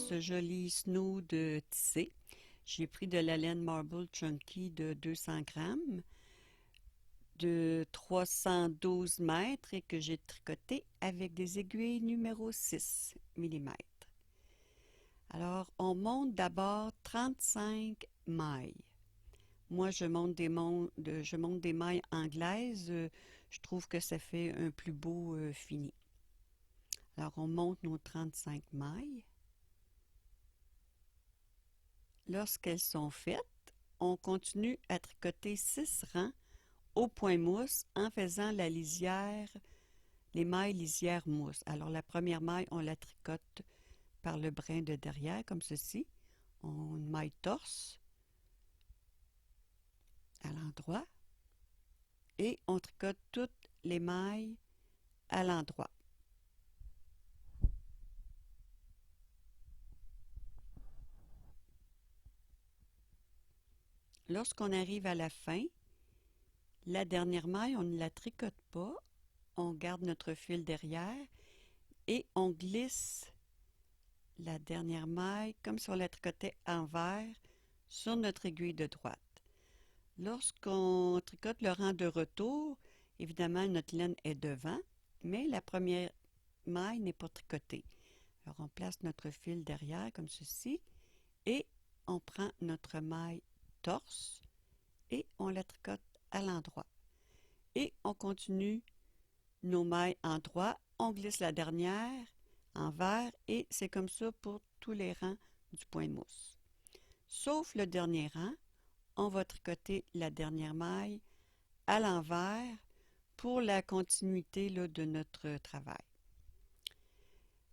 ce joli snood tissé. J'ai pris de la laine Marble Chunky de 200 grammes, de 312 mètres et que j'ai tricoté avec des aiguilles numéro 6 mm. Alors, on monte d'abord 35 mailles. Moi, je monte des mailles anglaises. Je trouve que ça fait un plus beau fini. Alors, on monte nos 35 mailles. Lorsqu'elles sont faites, on continue à tricoter 6 rangs au point mousse en faisant la lisière, les mailles lisière mousse. Alors, la première maille, on la tricote par le brin de derrière, comme ceci. On maille torse à l'endroit et on tricote toutes les mailles à l'endroit. Lorsqu'on arrive à la fin, la dernière maille, on ne la tricote pas, on garde notre fil derrière et on glisse la dernière maille comme si on la tricotait envers sur notre aiguille de droite. Lorsqu'on tricote le rang de retour, évidemment notre laine est devant, mais la première maille n'est pas tricotée. Alors on place notre fil derrière comme ceci et on prend notre maille torse et on la tricote à l'endroit. Et on continue nos mailles en droit, on glisse la dernière envers et c'est comme ça pour tous les rangs du point de mousse. Sauf le dernier rang, on va tricoter la dernière maille à l'envers pour la continuité là, de notre travail.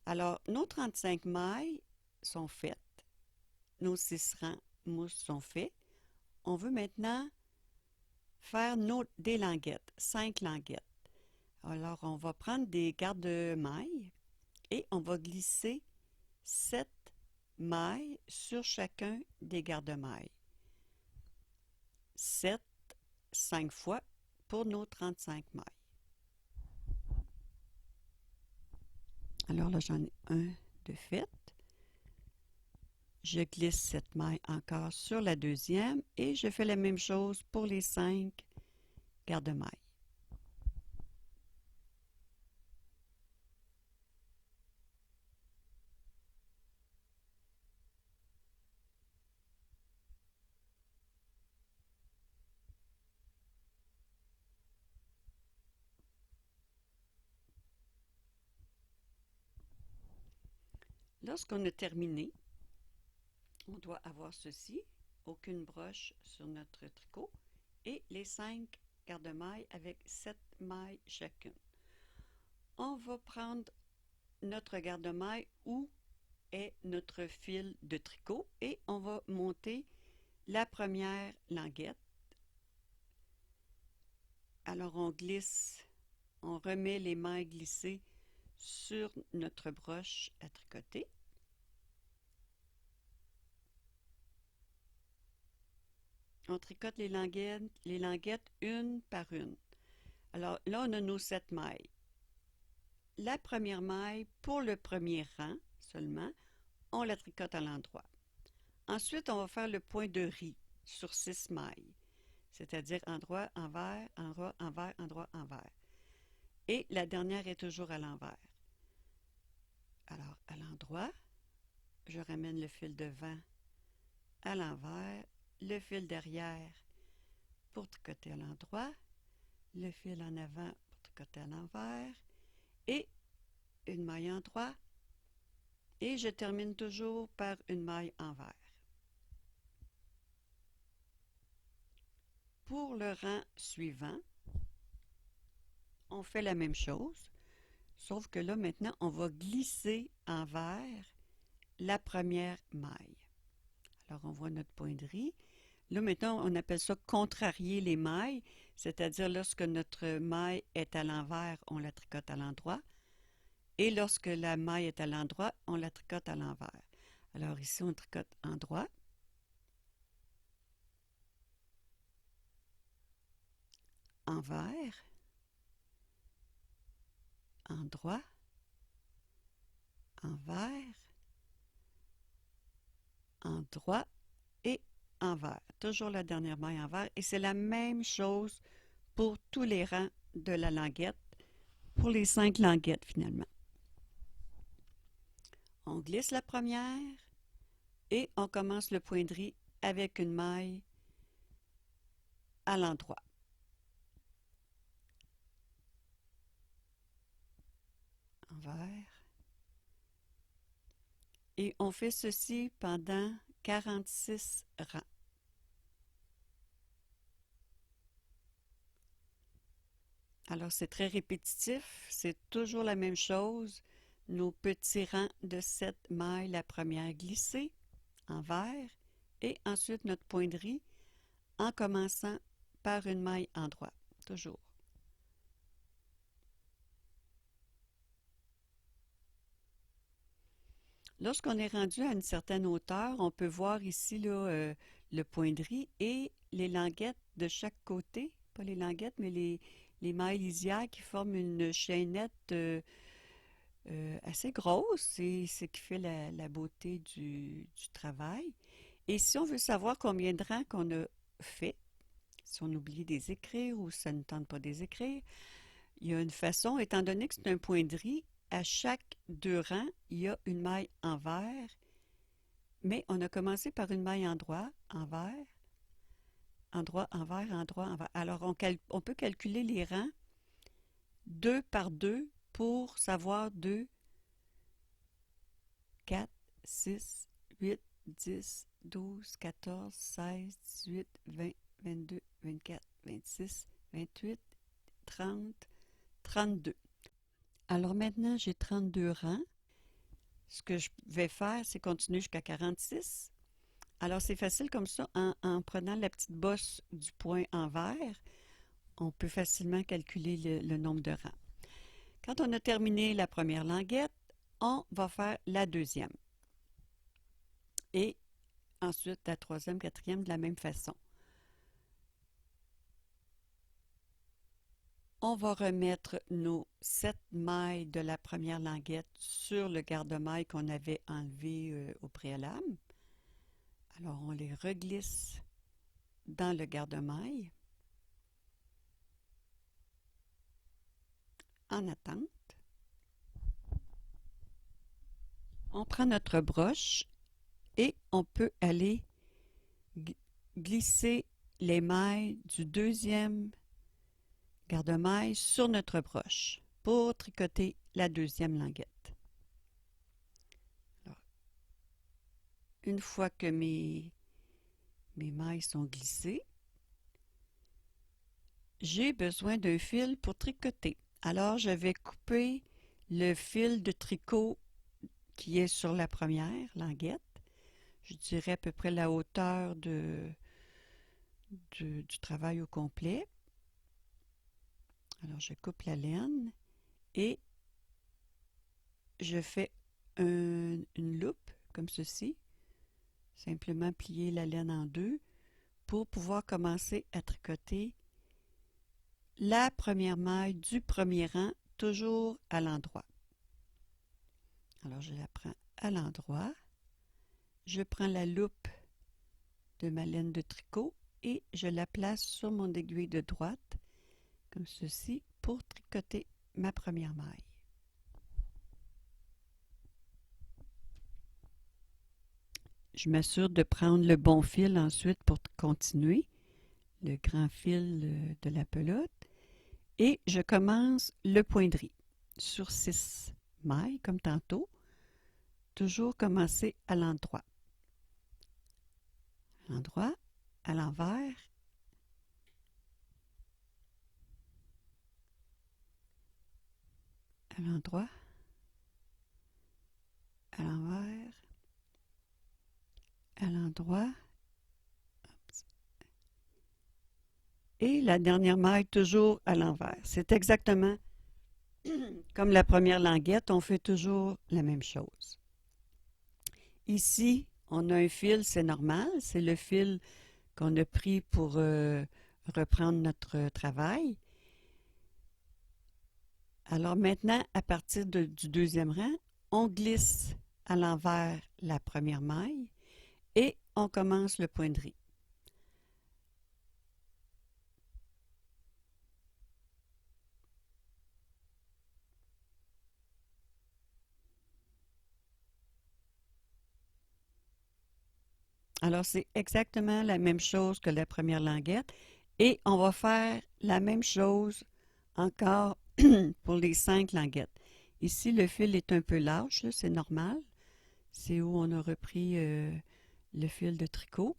Alors, nos 35 mailles sont faites, nos 6 rangs mousse sont faits. On veut maintenant faire des languettes, 5 languettes. Alors, on va prendre des garde-mailles et on va glisser 7 mailles sur chacun des garde-mailles. 7, 5 fois pour nos 35 mailles. Alors là, j'en ai un de fait. Je glisse cette maille encore sur la deuxième et je fais la même chose pour les 5 garde-mailles. Lorsqu'on a terminé, on doit avoir ceci, aucune broche sur notre tricot et les 5 garde-mailles avec 7 mailles chacune. On va prendre notre garde-maille où est notre fil de tricot et on va monter la première languette. Alors on glisse, on remet les mailles glissées sur notre broche à tricoter. On tricote les languettes une par une. Alors là, on a nos 7 mailles. La première maille, pour le premier rang seulement, on la tricote à l'endroit. Ensuite, on va faire le point de riz sur 6 mailles, c'est-à-dire endroit, envers, endroit, envers, endroit, envers. Et la dernière est toujours à l'envers. Alors, à l'endroit, je ramène le fil devant à l'envers, le fil derrière pour tricoter à l'endroit, le fil en avant pour tricoter à l'envers et une maille en droit et je termine toujours par une maille envers. Pour le rang suivant, on fait la même chose, sauf que là maintenant on va glisser envers la première maille. Alors on voit notre point de riz. Là maintenant on appelle ça contrarier les mailles, c'est-à-dire lorsque notre maille est à l'envers, on la tricote à l'endroit. Et lorsque la maille est à l'endroit, on la tricote à l'envers. Alors ici, on tricote endroit, envers, endroit, envers, endroit et envers. Toujours la dernière maille envers. Et c'est la même chose pour tous les rangs de la languette, pour les 5 languettes finalement. On glisse la première et on commence le point de riz avec une maille à l'endroit. Envers. Et on fait ceci pendant 46 rangs. Alors c'est très répétitif, c'est toujours la même chose. Nos petits rangs de 7 mailles, la première glissée, envers, et ensuite notre point de riz en commençant par une maille endroit, toujours. Lorsqu'on est rendu à une certaine hauteur, on peut voir ici là, le point de riz et les languettes de chaque côté, pas les languettes, mais les mailles lisières qui forment une chaînette assez grosse, c'est ce qui fait la beauté du travail. Et si on veut savoir combien de rangs qu'on a fait, si on oublie de les écrire ou si ça ne tente pas de les écrire, il y a une façon, étant donné que c'est un point de riz, à chaque 2 rangs, il y a une maille envers, mais on a commencé par une maille endroit, envers, endroit, envers, endroit, envers. Alors, on peut calculer les rangs 2 par 2 pour savoir 2, 4, 6, 8, 10, 12, 14, 16, 18, 20, 22, 24, 26, 28, 30, 32. Alors maintenant, j'ai 32 rangs. Ce que je vais faire, c'est continuer jusqu'à 46. Alors c'est facile comme ça, en prenant la petite bosse du point envers, on peut facilement calculer le nombre de rangs. Quand on a terminé la première languette, on va faire la deuxième. Et ensuite la troisième, quatrième de la même façon. On va remettre nos 7 mailles de la première languette sur le garde-maille qu'on avait enlevé au préalable. Alors on les reglisse dans le garde-maille en attente. On prend notre broche et on peut aller glisser les mailles du deuxième garde-maille sur notre broche pour tricoter la deuxième languette. Alors, une fois que mes mailles sont glissées, j'ai besoin d'un fil pour tricoter. Alors, je vais couper le fil de tricot qui est sur la première languette. Je dirais à peu près la hauteur du travail au complet. Alors, je coupe la laine et je fais une loupe comme ceci. Simplement plier la laine en deux pour pouvoir commencer à tricoter la première maille du premier rang, toujours à l'endroit. Alors, je la prends à l'endroit. Je prends la loupe de ma laine de tricot et je la place sur mon aiguille de droite, comme ceci, pour tricoter ma première maille. Je m'assure de prendre le bon fil ensuite pour continuer, le grand fil de la pelote, et je commence le point de riz sur 6 mailles, comme tantôt, toujours commencer à l'endroit. À l'endroit, à l'envers, à l'endroit, à l'envers, à l'endroit, et la dernière maille toujours à l'envers. C'est exactement comme la première languette, on fait toujours la même chose. Ici, on a un fil, c'est normal, c'est le fil qu'on a pris pour reprendre notre travail. Alors maintenant, à partir du deuxième rang, on glisse à l'envers la première maille et on commence le point de riz. Alors, c'est exactement la même chose que la première languette et on va faire la même chose encore pour les 5 languettes. Ici, le fil est un peu lâche, c'est normal. C'est où on a repris le fil de tricot.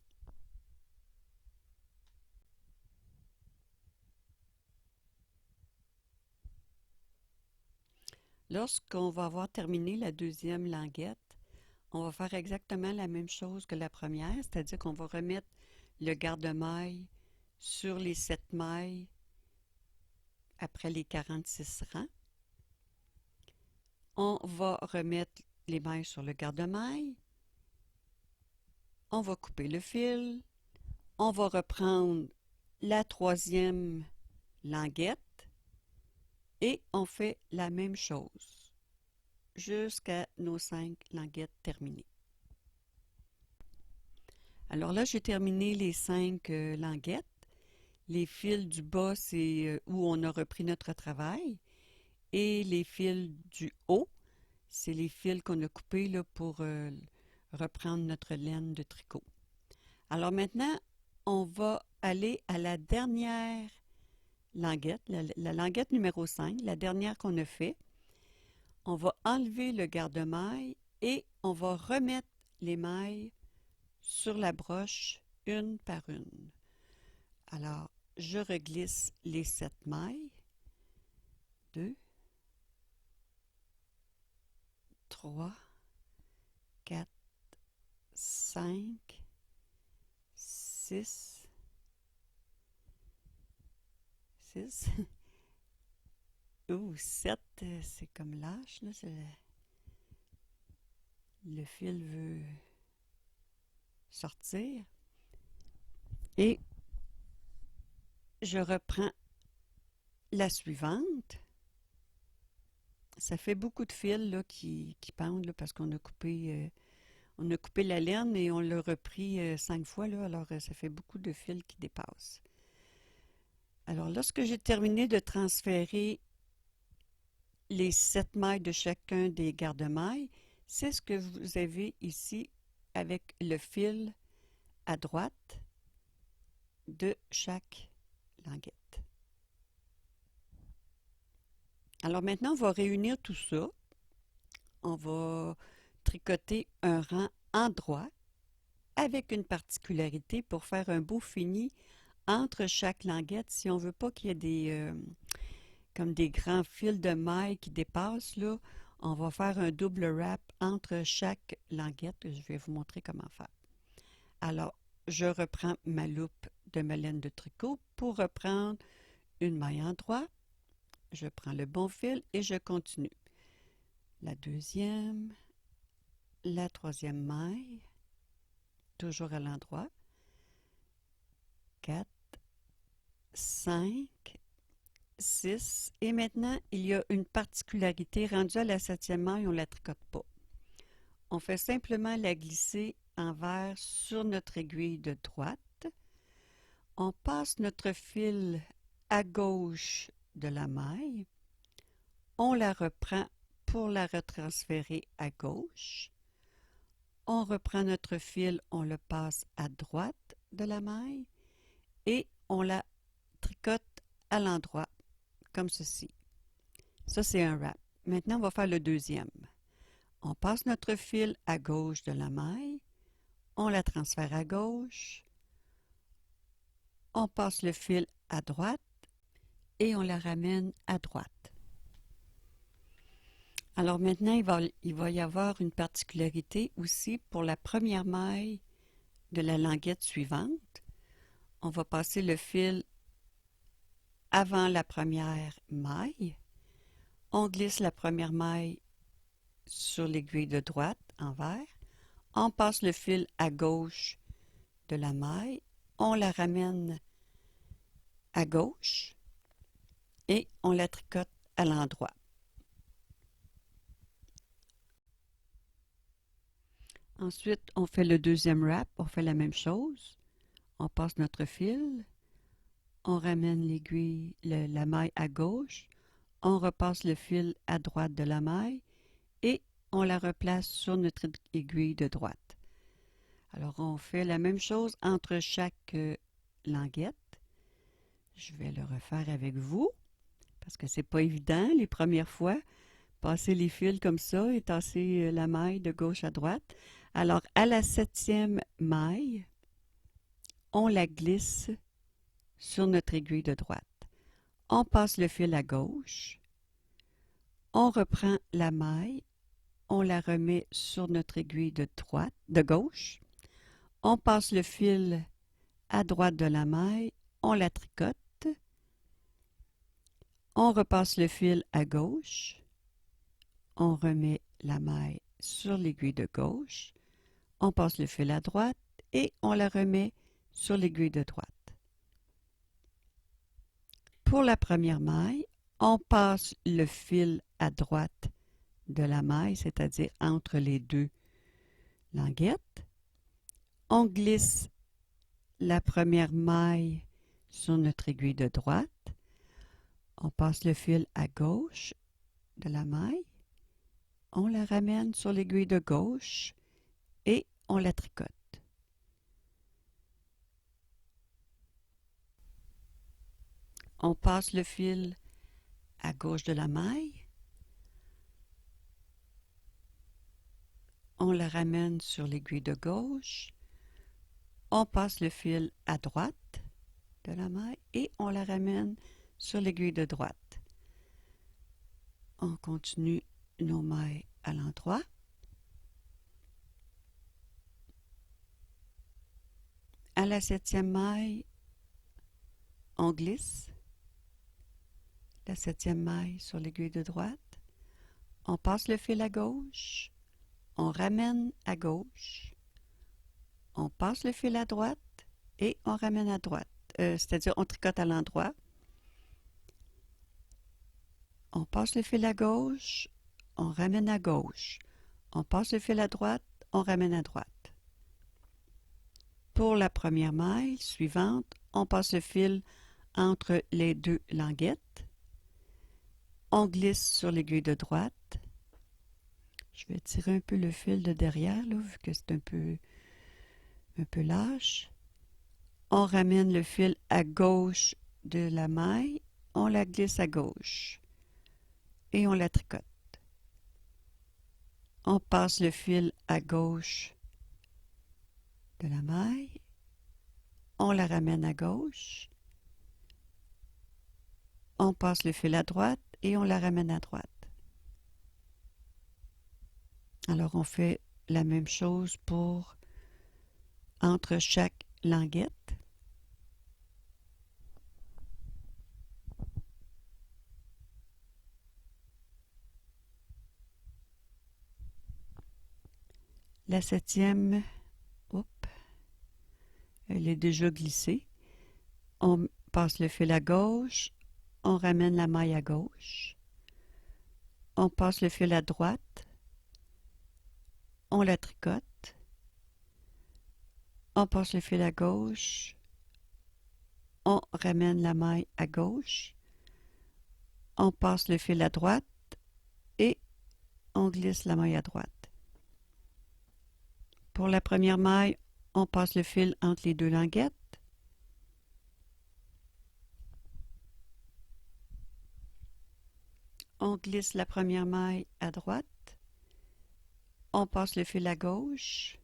Lorsqu'on va avoir terminé la deuxième languette, on va faire exactement la même chose que la première, c'est-à-dire qu'on va remettre le garde-maille sur les 7 mailles après les 46 rangs. On va remettre les mailles sur le garde-maille. On va couper le fil. On va reprendre la troisième languette et on fait la même chose jusqu'à nos 5 languettes terminées. Alors là, j'ai terminé les 5 languettes. Les fils du bas, c'est où on a repris notre travail. Et les fils du haut, c'est les fils qu'on a coupés là, pour reprendre notre laine de tricot. Alors maintenant, on va aller à la dernière languette, la languette numéro 5, la dernière qu'on a fait. On va enlever le garde-maille et on va remettre les mailles sur la broche une par une. Alors, je reglisse les 7 mailles. 2, 3, 4, 5, 6, 6. Ouh, 7, c'est comme lâche, là. Le fil veut sortir. Et je reprends la suivante. Ça fait beaucoup de fils là, qui pendent là, parce qu'on a coupé la laine et on l'a repris 5 fois. Là, alors, ça fait beaucoup de fils qui dépassent. Alors, lorsque j'ai terminé de transférer les 7 mailles de chacun des garde-mailles, c'est ce que vous avez ici avec le fil à droite de chaque languette. Alors maintenant, on va réunir tout ça. On va tricoter un rang en droit avec une particularité pour faire un beau fini entre chaque languette. Si on ne veut pas qu'il y ait comme des grands fils de mailles qui dépassent, là, on va faire un double wrap entre chaque languette. Je vais vous montrer comment faire. Alors, je reprends ma loupe de ma laine de tricot pour reprendre une maille en droit. Je prends le bon fil et je continue. La deuxième, la troisième maille, toujours à l'endroit. 4, 5, 6. Et maintenant, il y a une particularité. Rendue à la 7e maille, on ne la tricote pas. On fait simplement la glisser envers sur notre aiguille de droite. On passe notre fil à gauche de la maille. On la reprend pour la retransférer à gauche. On reprend notre fil, on le passe à droite de la maille et on la tricote à l'endroit, comme ceci. Ça, c'est un wrap. Maintenant, on va faire le deuxième. On passe notre fil à gauche de la maille, on la transfère à gauche, on passe le fil à droite et on la ramène à droite. Alors maintenant, il va y avoir une particularité aussi pour la première maille de la languette suivante. On va passer le fil avant la première maille. On glisse la première maille sur l'aiguille de droite envers. On passe le fil à gauche de la maille. On la ramène à gauche et on la tricote à l'endroit. Ensuite, on fait le deuxième wrap, on fait la même chose. On passe notre fil, on ramène l'aiguille, la maille à gauche, on repasse le fil à droite de la maille et on la replace sur notre aiguille de droite. Alors, on fait la même chose entre chaque languette. Je vais le refaire avec vous parce que c'est pas évident les premières fois. Passer les fils comme ça et tasser la maille de gauche à droite. Alors, à la 7e maille, on la glisse sur notre aiguille de droite. On passe le fil à gauche. On reprend la maille. On la remet sur notre aiguille de gauche. On passe le fil à droite de la maille. On la tricote. On repasse le fil à gauche. On remet la maille sur l'aiguille de gauche. On passe le fil à droite et on la remet sur l'aiguille de droite. Pour la première maille, on passe le fil à droite de la maille, c'est-à-dire entre les deux languettes. On glisse la première maille sur notre aiguille de droite. On passe le fil à gauche de la maille. On la ramène sur l'aiguille de gauche et on la tricote. On passe le fil à gauche de la maille. On la ramène sur l'aiguille de gauche. On passe le fil à droite de la maille et on la ramène sur l'aiguille de droite. On continue nos mailles à l'endroit. À la 7e maille, on glisse la 7e maille sur l'aiguille de droite. On passe le fil à gauche. On ramène à gauche. On passe le fil à droite et on ramène à droite. C'est-à-dire on tricote à l'endroit. On passe le fil à gauche, on ramène à gauche. On passe le fil à droite, on ramène à droite. Pour la première maille suivante, on passe le fil entre les deux languettes. On glisse sur l'aiguille de droite. Je vais tirer un peu le fil de derrière, là, vu que c'est un peu lâche. On ramène le fil à gauche de la maille. On la glisse à gauche. Et on la tricote. On passe le fil à gauche de la maille. On la ramène à gauche. On passe le fil à droite et on la ramène à droite. Alors on fait la même chose pour entre chaque languette. La 7e, elle est déjà glissée. On passe le fil à gauche, on ramène la maille à gauche. On passe le fil à droite, on la tricote. On passe le fil à gauche, on ramène la maille à gauche. On passe le fil à droite et on glisse la maille à droite. Pour la première maille, on passe le fil entre les deux languettes. On glisse la première maille à droite. On passe le fil à gauche.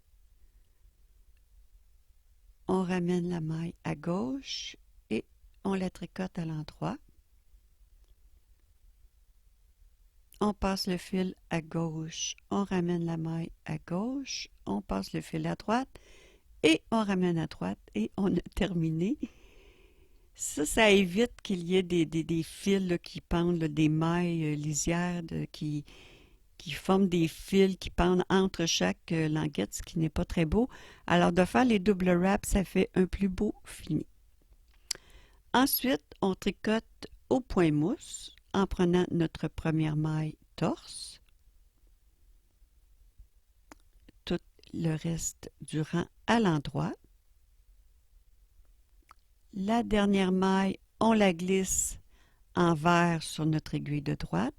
On ramène la maille à gauche et on la tricote à l'endroit. On passe le fil à gauche, on ramène la maille à gauche, on passe le fil à droite et on ramène à droite et on a terminé. Ça évite qu'il y ait des fils là, qui pendent, là, des mailles lisières qui forment des fils qui pendent entre chaque languette, ce qui n'est pas très beau. Alors de faire les double wraps, ça fait un plus beau fini. Ensuite, on tricote au point mousse en prenant notre première maille torse, toute le reste du rang à l'endroit. La dernière maille, on la glisse envers sur notre aiguille de droite.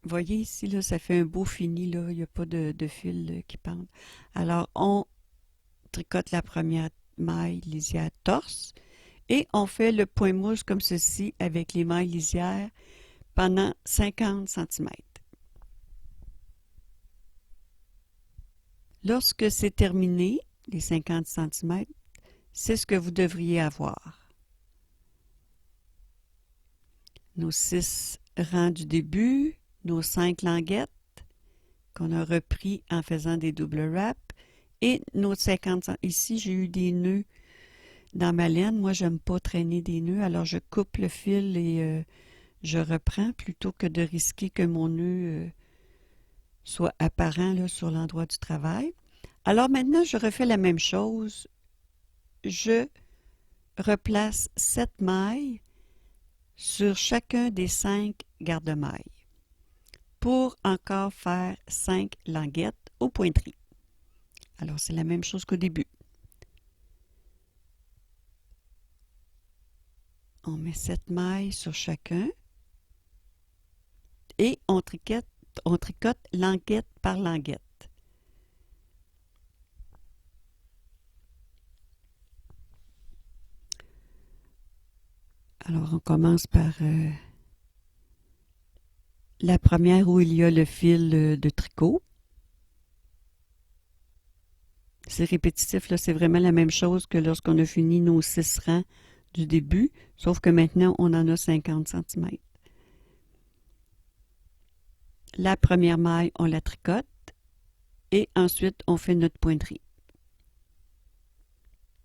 Voyez ici, là, ça fait un beau fini, là, il n'y a pas de fil qui pendent. Alors, on tricote la première maille lisière torse et on fait le point mouche comme ceci avec les mailles lisières pendant 50 cm. Lorsque c'est terminé, les 50 cm, c'est ce que vous devriez avoir. Nos 6 rangs du début, nos 5 languettes qu'on a repris en faisant des double wraps et nos 50 cm. Ici, j'ai eu des nœuds dans ma laine. Moi, j'aime pas traîner des nœuds, alors je coupe le fil et je reprends plutôt que de risquer que mon nœud soit apparent là, sur l'endroit du travail. Alors maintenant, je refais la même chose. Je replace 7 mailles sur chacun des 5 garde-mailles pour encore faire 5 languettes aux pointeries. Alors, c'est la même chose qu'au début. On met 7 mailles sur chacun et on tricote languette par languette. Alors, on commence par la première où il y a le fil de tricot. C'est répétitif, là, c'est vraiment la même chose que lorsqu'on a fini nos 6 rangs du début, sauf que maintenant, on en a 50 cm. La première maille, on la tricote et ensuite, on fait notre pointerie.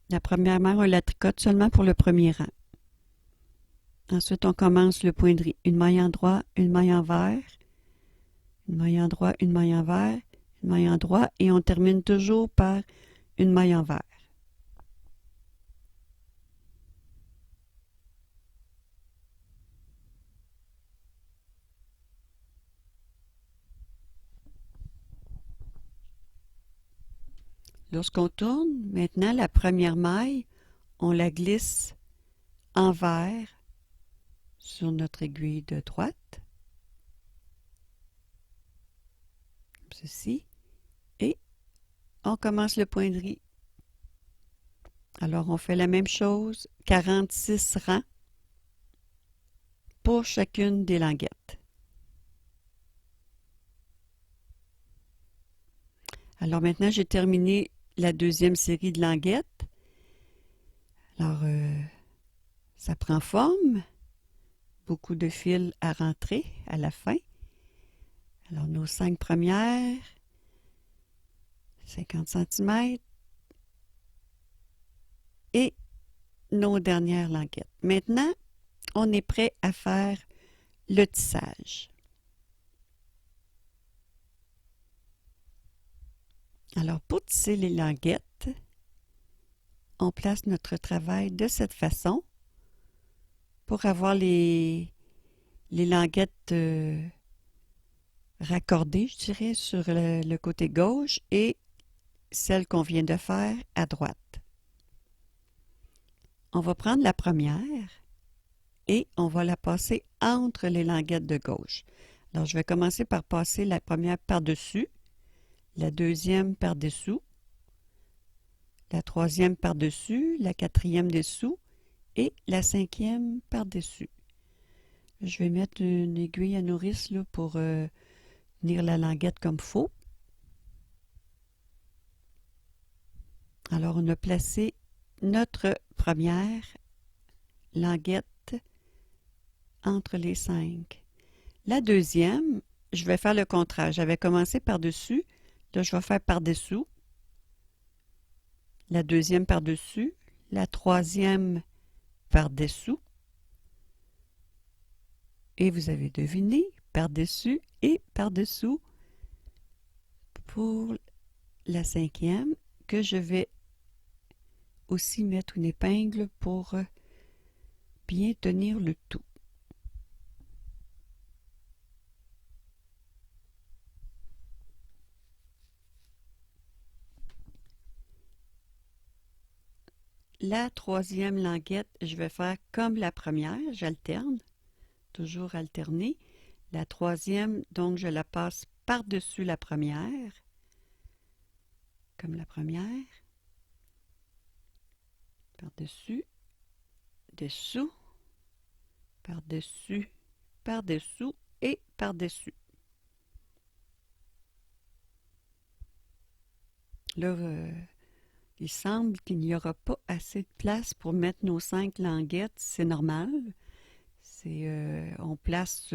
La première maille, on la tricote seulement pour le premier rang. Ensuite, on commence le pointerie. Une maille endroit, une maille envers, une maille endroit, une maille envers, une maille endroit et on termine toujours par une maille envers. Lorsqu'on tourne, maintenant la première maille, on la glisse envers sur notre aiguille de droite, comme ceci, et on commence le pointerie. Alors on fait la même chose, 46 rangs pour chacune des languettes. Alors maintenant, j'ai terminé la deuxième série de languettes. Alors, ça prend forme. Beaucoup de fils à rentrer à la fin. Alors, nos 5 premières, 50 cm. Et nos dernières languettes. Maintenant, on est prêt à faire le tissage. Alors, pour tisser les languettes, on place notre travail de cette façon pour avoir les languettes raccordées, je dirais, sur le côté gauche et celle qu'on vient de faire à droite. On va prendre la première et on va la passer entre les languettes de gauche. Alors, je vais commencer par passer la première par-dessus, la deuxième par-dessous, la troisième par-dessus, la quatrième dessous et la cinquième par-dessus. Je vais mettre une aiguille à nourrice là, pour tenir la languette comme il faut. Alors, on a placé notre première languette entre les 5. La deuxième, je vais faire le contraire. J'avais commencé par-dessus. Là, je vais faire par-dessous. La deuxième par-dessus. La troisième par-dessous. Et vous avez deviné, par-dessus et par-dessous pour la cinquième, que je vais aussi mettre une épingle pour bien tenir le tout. la troisième languette, je vais faire comme la première, j'alterne, toujours alterner. La troisième, donc je la passe par-dessus la première, comme la première, par-dessus, dessous, par-dessus, par-dessous et par-dessus. Là, il semble qu'il n'y aura pas assez de place pour mettre nos 5 languettes, c'est normal. On place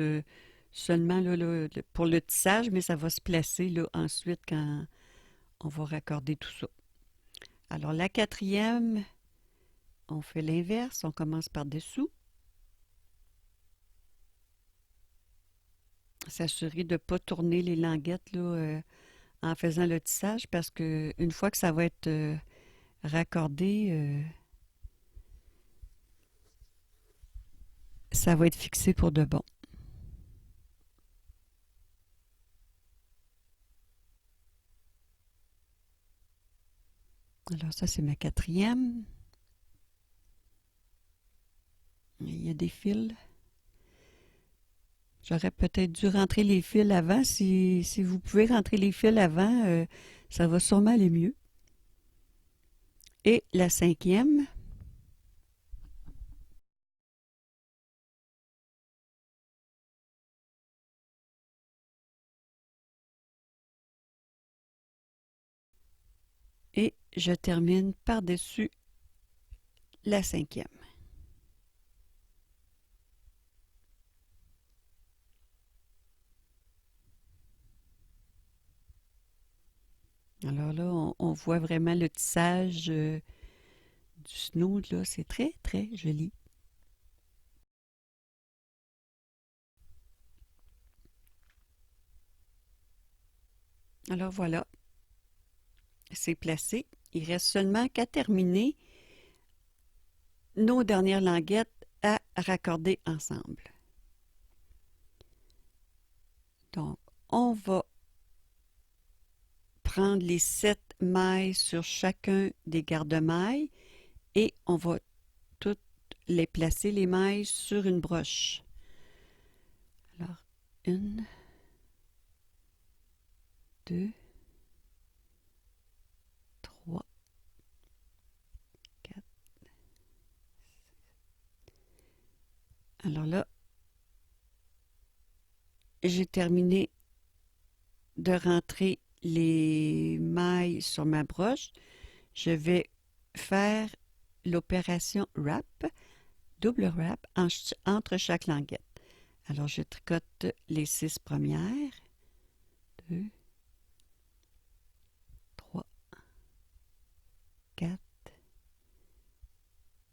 seulement là, pour le tissage, mais ça va se placer là, ensuite quand on va raccorder tout ça. Alors la quatrième, on fait l'inverse, on commence par dessous. S'assurer de ne pas tourner les languettes là, en faisant le tissage parce que une fois que ça va être raccordé, ça va être fixé pour de bon. Alors ça, c'est ma quatrième. Il y a des fils. J'aurais peut-être dû rentrer les fils avant. Si vous pouvez rentrer les fils avant, ça va sûrement aller mieux. Et la cinquième. Et je termine par-dessus la cinquième. Alors là, on voit vraiment le tissage du snood, là. C'est très, très joli. Alors voilà, c'est placé. Il reste seulement qu'à terminer nos dernières languettes à raccorder ensemble. Donc, on va prendre les 7 mailles sur chacun des garde-mailles et on va toutes les placer, les mailles, sur une broche. Alors, 1, 2, 3, 4. Alors là, j'ai terminé de rentrer les mailles sur ma broche. Je vais faire l'opération wrap, double wrap entre chaque languette. Alors, je tricote les 6 premières. 2, 3, 4.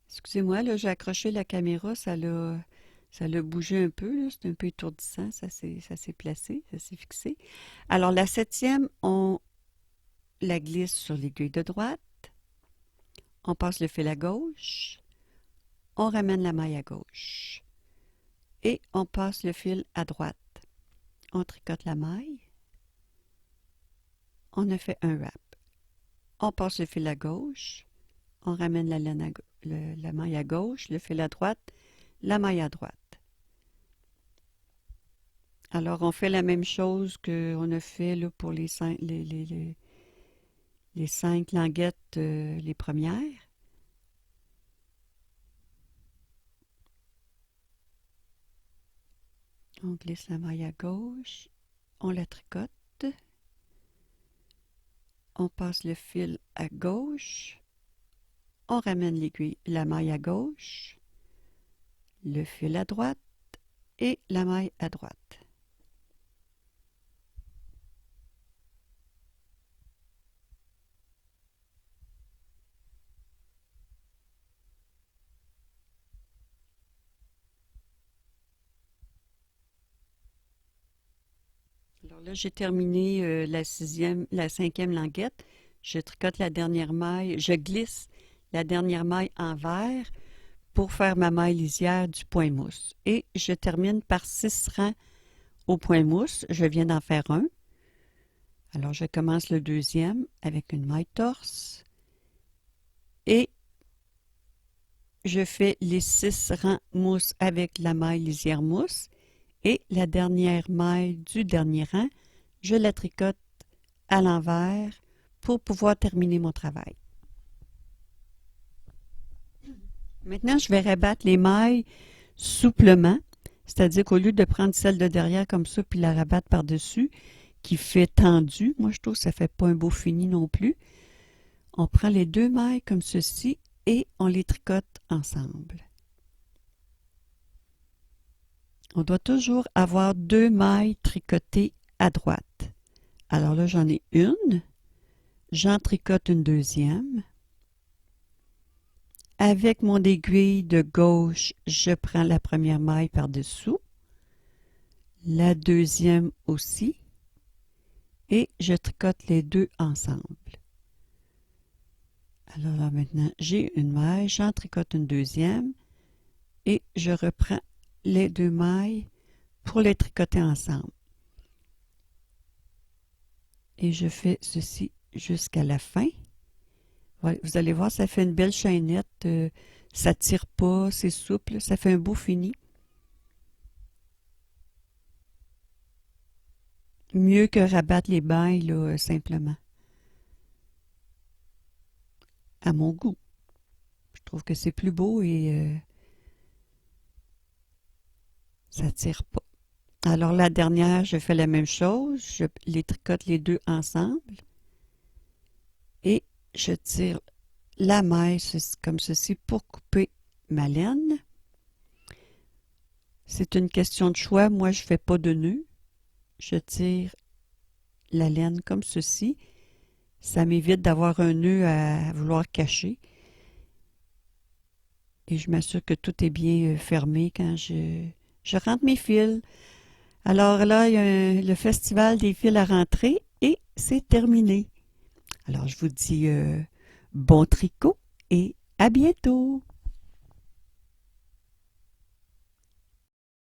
Excusez-moi, là, j'ai accroché la caméra, ça l'a bougé un peu, c'est un peu étourdissant, ça s'est placé, ça s'est fixé. Alors, la septième, on la glisse sur l'aiguille de droite, on passe le fil à gauche, on ramène la maille à gauche et on passe le fil à droite. On tricote la maille, on a fait un wrap. On passe le fil à gauche, on ramène la maille à gauche, le fil à droite, la maille à droite. Alors, on fait la même chose qu'on a fait là, pour les 5 languettes, les premières. On glisse la maille à gauche, on la tricote, on passe le fil à gauche, on ramène l'aiguille, la maille à gauche, le fil à droite et la maille à droite. Alors là, j'ai terminé la cinquième languette. Je tricote la dernière maille, je glisse la dernière maille envers pour faire ma maille lisière du point mousse. Et je termine par 6 rangs au point mousse. Je viens d'en faire un. Alors, je commence le deuxième avec une maille torse et je fais les 6 rangs mousse avec la maille lisière mousse et la dernière maille du dernier rang, je la tricote à l'envers pour pouvoir terminer mon travail. Maintenant, je vais rabattre les mailles souplement, c'est-à-dire qu'au lieu de prendre celle de derrière comme ça puis la rabattre par-dessus, qui fait tendu, moi je trouve que ça fait pas un beau fini non plus. On prend les 2 mailles comme ceci et on les tricote ensemble. On doit toujours avoir 2 mailles tricotées à droite. Alors là, j'en ai une, j'en tricote une deuxième. Avec mon aiguille de gauche, je prends la première maille par-dessous, la deuxième aussi, et je tricote les deux ensemble. Alors là maintenant, j'ai une maille, j'en tricote une deuxième, et je reprends les 2 mailles pour les tricoter ensemble. Et je fais ceci jusqu'à la fin. Voilà, vous allez voir, ça fait une belle chaînette, ça tire pas, c'est souple, ça fait un beau fini. Mieux que rabattre les mailles, là, simplement. À mon goût. Je trouve que c'est plus beau et ça tire pas. Alors la dernière, je fais la même chose, je les tricote les deux ensemble et je tire la maille comme ceci pour couper ma laine. C'est une question de choix, moi je fais pas de nœud, je tire la laine comme ceci, ça m'évite d'avoir un nœud à vouloir cacher et je m'assure que tout est bien fermé quand je rentre mes fils. Alors là, il y a le festival des fils à rentrer et c'est terminé. Alors je vous dis bon tricot et à bientôt!